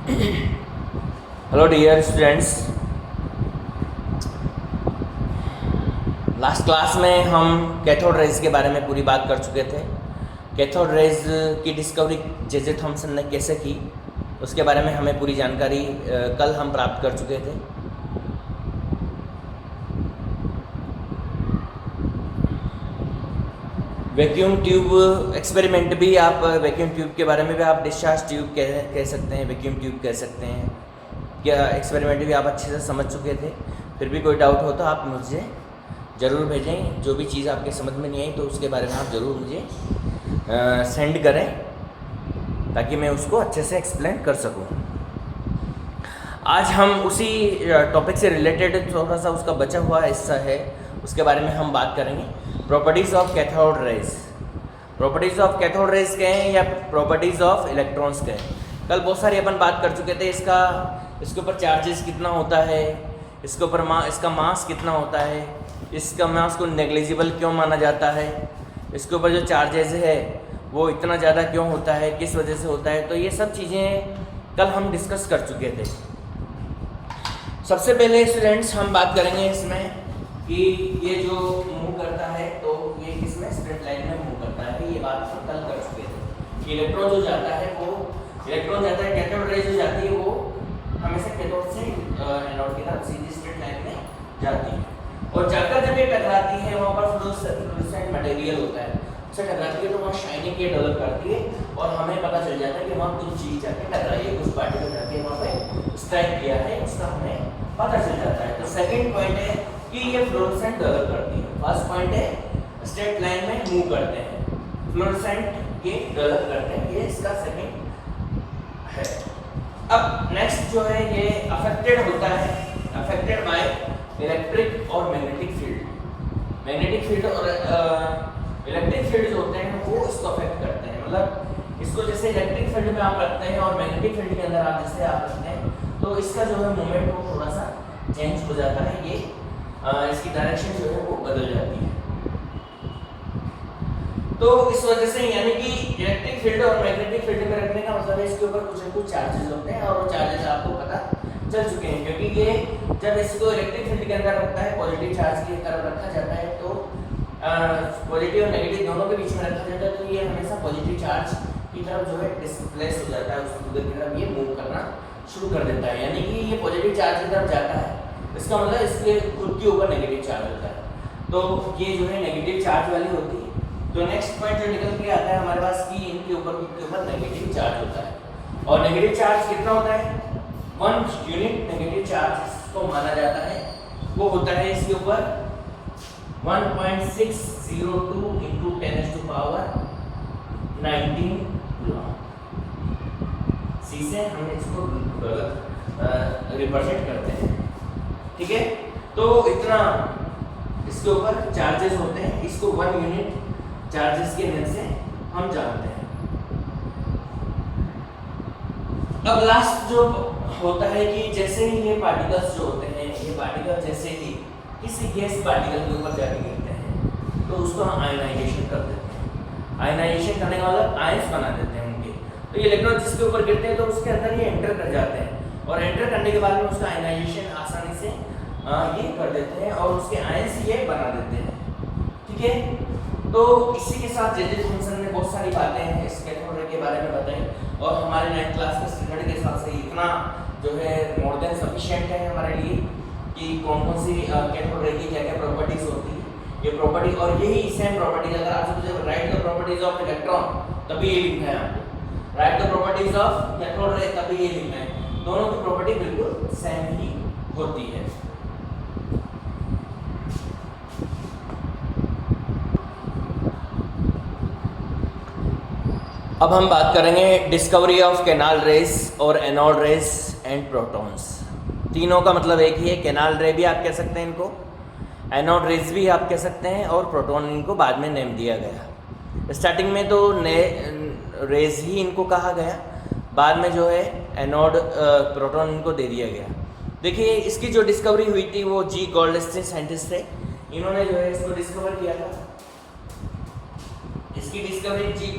Hello dear students, last class में हम cathode rays के बारे में पूरी बात कर चुके थे। कैथोड रेज की डिस्कवरी जे थॉमसन ने कैसे की उसके बारे में हमें पूरी जानकारी कल हम प्राप्त कर चुके थे। वैक्यूम ट्यूब एक्सपेरिमेंट भी आप वैक्यूम ट्यूब के बारे में भी आप डिस्चार्ज ट्यूब कह सकते हैं, वैक्यूम ट्यूब कह सकते हैं। क्या एक्सपेरिमेंट भी आप अच्छे से समझ चुके थे। फिर भी कोई डाउट हो तो आप मुझे ज़रूर भेजें। जो भी चीज़ आपके समझ में नहीं आई तो उसके बारे में आप ज़रूर मुझे सेंड करें ताकि मैं उसको अच्छे से एक्सप्लेन कर सकूं। आज हम उसी टॉपिक से रिलेटेड थोड़ा सा उसका बचा हुआ हिस्सा है, उसके बारे में हम बात करेंगे। Properties of cathode rays. Properties of cathode rays कहें या प्रॉपर्टीज़ ऑफ इलेक्ट्रॉन्स कहें। कल बहुत सारी अपन बात कर चुके थे। इसके ऊपर चार्जेस कितना होता है, इसके ऊपर इसका मास कितना होता है, इसका मास को नेग्लिजिबल क्यों माना जाता है, इसके ऊपर जो चार्जेस है वो इतना ज़्यादा क्यों होता है, किस वजह से होता है। तो ये सब चीज़ें कल हम डिस्कस कर चुके थे। सबसे पहले स्टूडेंट्स हम बात करेंगे इसमें कि ये जो मूव करता है तो ये किसमें स्ट्रेट लाइन में मूव करता है। ये बात हम कल कर चुके थे कि इलेक्ट्रॉन जो जाता है कैथोड रेज जो जाती है वो हमेशा कैथोड से एनोड की तरफ सीधी स्ट्रेट लाइन में जाती है, और जाकर जब ये टकराती है वहाँ पर फ्लोरोसेंट मटेरियल होता है, उससे टकराती है तो वहाँ शाइनिंग के डेवलप करती है और हमें पता चल जाता है कि वहाँ कुछ चीज़ जाके टकराई है, कुछ पार्टिकल जाके वहाँ पे स्ट्राइक किया है, उसका हमें पता चल जाता है। तो सेकंड पॉइंट है कि ये फ्लोरोसेंट डेवलप करती है। फर्स्ट पॉइंट है स्ट्रेट लाइन में मूव करते हैं, फ्लोरोसेंट के डेवलप करते हैं, ये इसका सेकंड है। अब नेक्स्ट जो है ये अफेक्टेड होता है, अफेक्टेड बाय इलेक्ट्रिक और मैग्नेटिक फील्ड। मैग्नेटिक फील्ड और इलेक्ट्रिक फील्ड जो होते हैं वो इसको अफेक्ट करते हैं। मतलब इसको जैसे इलेक्ट्रिक फील्ड में आप रखते हैं और मैग्नेटिक फील्ड के अंदर आप जैसे आप रखते हैं तो इसका जो है मूवमेंट वो थोड़ा सा चेंज हो जाता है, ये इसकी डायरेक्शन जो है वो बदल जाती है। तो इस वजह से यानी कि इलेक्ट्रिक फील्ड और मैग्नेटिक फील्ड में रखने का मतलब है इसके ऊपर कुछ न कुछ चार्जेस होते हैं और वो चार्जेस आपको पता चल चुके हैं, क्योंकि ये जब इसको इलेक्ट्रिक फील्ड के अंदर रखता है पॉजिटिव चार्ज की तरफ रखा जाता है तो पॉजिटिव और नेगेटिव दोनों के बीच में रखा जाता है तो ये हमेशा पॉजिटिव चार्ज की तरफ जो है डिस्प्लेस हो जाता है, उस दूसरी की तरफ ये मूव करना शुरू कर देता है। यानी कि ये पॉजिटिव चार्ज की तरफ जाता है, इसका मतलब इसके खुद के ऊपर नेगेटिव चार्ज होता है, तो ये जो है नेगेटिव चार्ज वाली होती है। तो नेक्स्ट पॉइंट जो निकल के आता है हमारे पास कि इनके ऊपर नेगेटिव चार्ज होता है, और नेगेटिव चार्ज कितना होता है 1 यूनिट नेगेटिव चार्ज को माना जाता है, वो होता है इसके ऊपर 1.602 into 10 to power 19 कूलम। सी से हम इसको रिप्रेजेंट करते हैं, ठीक है। तो इतना इसके ऊपर चार्जेस होते हैं, इसको 1 यूनिट चार्जेस के हेल्प से हम जानते हैं। अब लास्ट जो होता है कि जैसे ही ये पार्टिकल्स जो होते हैं, ये पार्टिकल जैसे ही किसी गैस पार्टिकल के ऊपर जाके गिरते हैं तो उसको हम आयनाइजेशन कर देते हैं। आयनाइजेशन करने का मतलब आयंस बना देते हैं उनके। तो ये इलेक्ट्रॉन जिसके ऊपर गिरते हैं तो उसके अंदर ये एंटर कर जाते हैं, और एंटर करने के बाद में उसका आयनाइजेशन आसानी से ये कर देते हैं और उसके आयंस ये बना देते हैं, ठीक है। तो इसी के साथ जे थॉमसन ने बहुत सारी बातें इस कैथोड रे के बारे में बताई, और हमारे 9th क्लास के स्टूडेंट के हिसाब से इतना जो है मोर देन सफिशिएंट है हमारे लिए कि कौन कौन सी कैथोड रे की क्या क्या प्रॉपर्टीज होती है। ये प्रॉपर्टी और यही सेम प्रॉपर्टीज अगर आपसे right the properties of electron तभी ये लिखना है आपको, right the properties of cathode ray तभी ये लिखना है। दोनों की प्रॉपर्टी बिल्कुल सेम ही होती है। अब हम बात करेंगे डिस्कवरी ऑफ कैनाल रेज और एनोड रेज एंड प्रोटॉन्स। तीनों का मतलब एक ही है, कैनाल रे भी आप कह सकते हैं इनको, एनोड रेज भी आप कह सकते हैं, और प्रोटॉन इनको बाद में नेम दिया गया। स्टार्टिंग में तो रेज ही इनको कहा गया, बाद में जो है एनोड प्रोटॉन इनको दे दिया गया। देखिए इसकी जो डिस्कवरी हुई थी वो जी गोल्डस्टीन साइंटिस्ट थे, इन्होंने जो है इसको डिस्कवर किया था। इसकी डिस्कवरी जी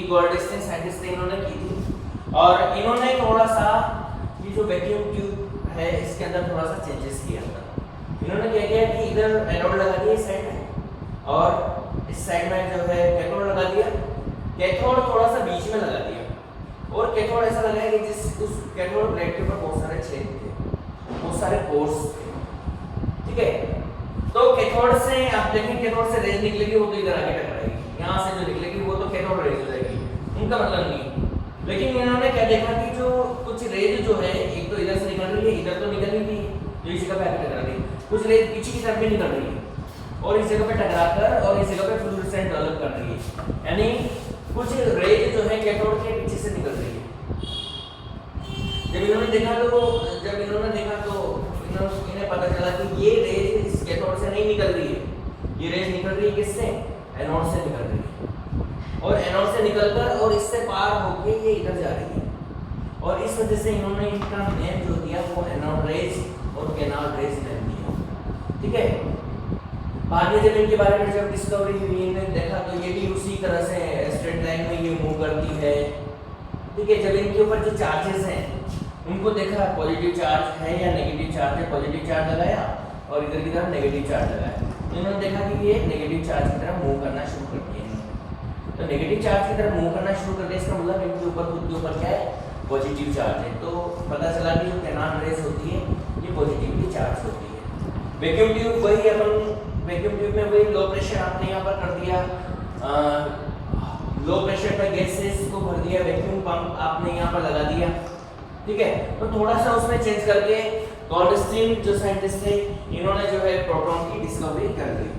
गोल्डस्टीन साइंटिस्ट ने इन्होंने की थी। और इन्होंने थोड़ा सा ये जो वैक्यूम ट्यूब है इसके अंदर थोड़ा सा चेंजेस किया था। इन्होंने क्या किया कि इधर एनोड लगा दिया इस साइड में और इस साइड में जो है कैथोड लगा दिया। कैथोड थोड़ा सा बीच में लगा दिया और कैथोड ऐसा लगाया कि जिस उस कैथोड प्लेट के ऊपर बहुत सारे छेद थे, बहुत सारे पोर्स थे, ठीक है। तो कैथोड से आप देखें कैथोड से रेज निकलेगी वो तो इधर आके टकराएगी, यहाँ से जो निकलेगी वो तो कैथोड रेज हो जाएगी, उनका मतलब नहीं। लेकिन इन्होंने क्या देखा कि जो कुछ रेज जो है एक तो इधर से निकल रही है, इधर तो निकल ही नहीं जो इस जगह पे आके टकरा रही है, कुछ रेज पीछे की तरफ भी निकल रही है और इस जगह पे टकराकर और इस जगह पे फ्लूरोसेंट डेवलप कर रही है, यानी कुछ रेज जो है कैथोड के पीछे से निकल रही है। जब इन्होंने देखा तो इन्हें पता चला कि ये रेज इस कैथोड से नहीं निकल रही है, ये रेज निकल रही है किससे? एनोड से निकल रही है और एनोड से निकलकर और इससे पार होके ये इधर जा रही है और इस वजह से इन्होंने इनका नेम जो दिया वो एनोड रेज और कैथोड रेज नेम दिया, ठीक है। बाद में जब इनके बारे में जब डिस्कवरी हुई, इन्होंने देखा तो ये भी उसी तरह से स्ट्रेट लाइन में ये मूव करती है, ठीक है। जब इनके ऊपर जो चार्जेस हैं उनको देखा पॉजिटिव चार्ज है या नेगेटिव चार्ज है, पॉजिटिव चार्ज लगाया और इधर की तरफ नेगेटिव चार्ज लगाया, तो इन्होंने देखा कि ये नेगेटिव चार्ज की तरफ मूव करना शुरू कर दिया। तो नेगेटिव चार्ज की तरफ मूव करना शुरू कर दिया, इसका मतलब इनके ऊपर खुद के ऊपर क्या है? पॉजिटिव चार्ज है। तो पता चला कि जो कैथोड रेज होती है ये पॉजिटिवली चार्ज होती है। वैक्यूम ट्यूब वही अपन वैक्यूम ट्यूब में वही लो प्रेशर आपने यहाँ पर कर दिया, लो प्रेशर पर गैसेस को भर दिया, वैक्यूम पंप आपने यहाँ पर लगा दिया, ठीक है। तो थोड़ा सा उसमें चेंज करके गॉल्डस्टीन जो साइंटिस्ट थे इन्होंने जो है प्रोटॉन की डिस्कवरी कर दी।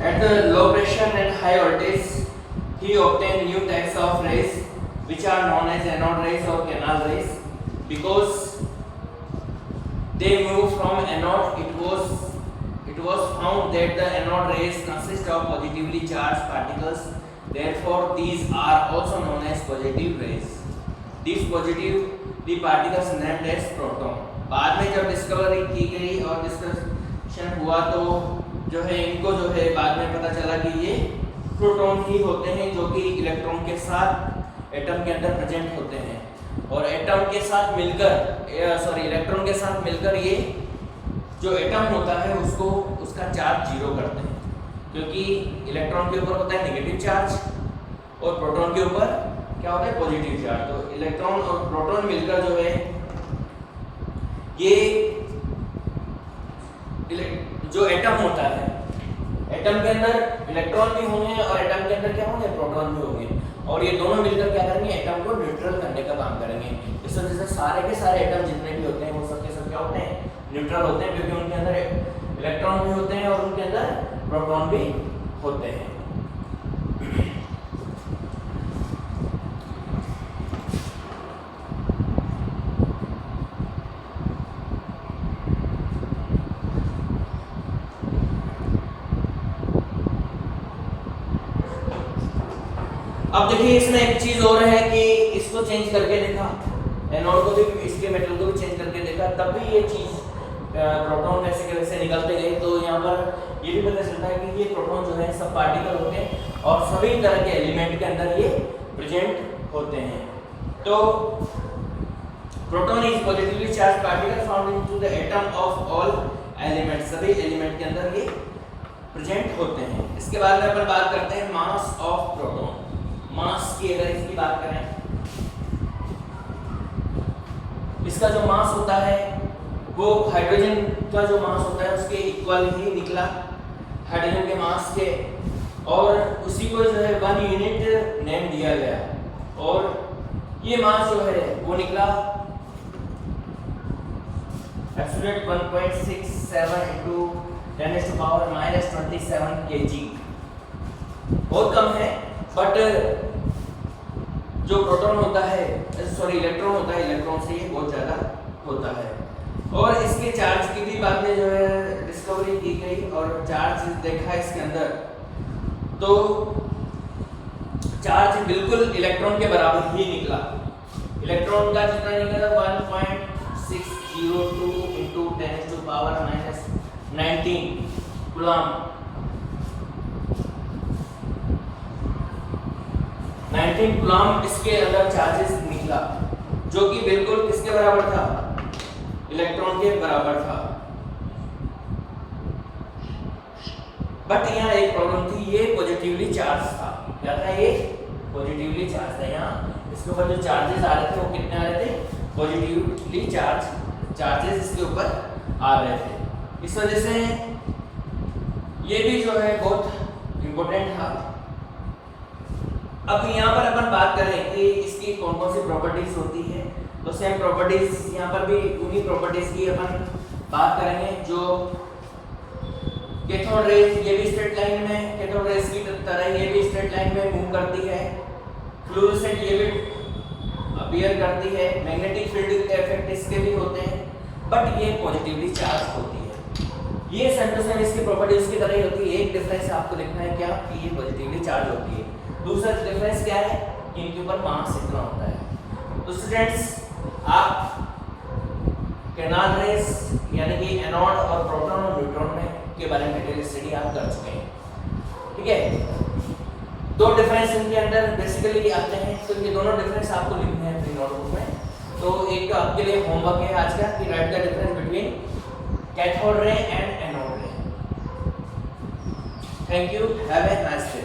At the low pressure and high voltage, he obtained new types of rays, which are known as anode rays or canal rays, because they move from anode. It was found that the anode rays consist of positively charged particles. Therefore, these are also known as positive rays. These positively particles named as proton. बाद में जब discovery की गई और discussion हुआ तो जो है इनको जो है बाद में पता चला कि ये प्रोटॉन ही होते हैं जो कि इलेक्ट्रॉन के साथ एटम के अंदर प्रेजेंट होते हैं और एटम के साथ मिलकर इलेक्ट्रॉन के साथ मिलकर ये जो एटम होता है उसको उसका चार्ज जीरो करते हैं, क्योंकि इलेक्ट्रॉन के ऊपर होता है नेगेटिव चार्ज और प्रोटॉन के ऊपर क्या होता है? Positive charge. तो इलेक्ट्रॉन और प्रोटॉन मिलकर जो है ये जो एटम होता है, एटम के अंदर इलेक्ट्रॉन भी होंगे और एटम के अंदर क्या होंगे? प्रोटॉन भी होंगे और ये दोनों मिलकर क्या करेंगे? एटम को न्यूट्रल करने का काम करेंगे। इस वजह से सारे के सारे एटम जितने भी होते हैं वो सब के सब क्या होते हैं? न्यूट्रल होते हैं, क्योंकि उनके अंदर इलेक्ट्रॉन भी होते हैं और उनके अंदर प्रोटॉन भी होते हैं। अब देखिए इसमें एक चीज और है कि इसको चेंज करके देखा, एनोड को भी इसके मेटल को भी चेंज करके देखा, तब भी ये चीज प्रोटॉन वैसे के वैसे निकलते गए। तो यहाँ पर ये भी पता चलता है कि ये प्रोटॉन जो है सब पार्टिकल होते हैं और सभी तरह के एलिमेंट के अंदर ये प्रेजेंट होते हैं। तो proton is positively charge particle found into the atom of all element, सभी एलिमेंट के अंदर ये प्रेजेंट होते हैं। इसके बाद में अपन बात करते हैं मास ऑफ प्रोटॉन। मास की अगर इसकी बात करें, इसका जो मास होता है वो हाइड्रोजन का जो मास होता है उसके इक्वल ही निकला हाइड्रोजन के मास के, और उसी को जो है 1 यूनिट नेम दिया गया और ये मास जो है वो निकला एब्सोल्यूट 1.67 into 10⁻⁻27 kg। बहुत कम है, बट जो प्रोटॉन होता है इलेक्ट्रॉन होता है, इलेक्ट्रॉन से ये बहुत ज़्यादा होता है। और इसके चार्ज की भी बाद में जो है डिस्कवरी की गई और चार्ज देखा इसके अंदर, तो चार्ज बिल्कुल इलेक्ट्रॉन के बराबर ही निकला। इलेक्ट्रॉन का जितना निकला 1.602 into 10⁻⁻19 कूलम। 19 कूलम इसके अंदर चार्जेस निकला, जो कि बिल्कुल किसके बराबर था? इलेक्ट्रॉन के बराबर था। बट यहाँ एक प्रॉब्लम थी, ये पॉजिटिवली चार्ज था। क्या था ये? पॉजिटिवली चार्ज था। यहाँ इसके ऊपर जो चार्जेस आ रहे थे वो कितने आ रहे थे? पॉजिटिवली चार्जेस इसके ऊपर आ रहे थे। इस वजह से ये भी जो है बहुत इंपॉर्टेंट था। अब यहाँ पर अपन बात करें कि इसकी कौन कौन सी प्रॉपर्टीज होती है, तो सेम प्रॉपर्टीज यहाँ पर भी उन्हीं प्रॉपर्टीज की अपन बात करेंगे जो कैथोड रेज, ये भी स्ट्रेट लाइन में कैथोड रेज की तरह ये भी स्ट्रेट लाइन में मूव करती है। फ्लूरोसेंट ये भी अपीयर करती है। मैग्नेटिक फील्ड के इफेक्ट इसके भी होते हैं, बट ये पॉजिटिवली चार्ज होती है। ये सेम टू सेम इसकी प्रॉपर्टीज की तरह ही होती है। एक डिफरेंस आपको लिखना है क्या? कि ये पॉजिटिवली चार्ज होती है। दूसरा डिफरेंस क्या है? कि इनके ऊपर मास इतना होता है। तो स्टूडेंट्स, आप कैथोड रेज यानी कि एनोड और प्रोटॉन और न्यूट्रॉन में के बारे में डिटेल स्टडी आप कर चुके हैं। ठीक है, दो डिफरेंस इनके अंदर बेसिकली आते हैं, तो ये दोनों डिफरेंस आपको लिखने हैं अपनी नोटबुक में। तो एक आपके लिए होमवर्क है आज का कि right the difference between cathode ray and anode ray. Thank you, have a nice day.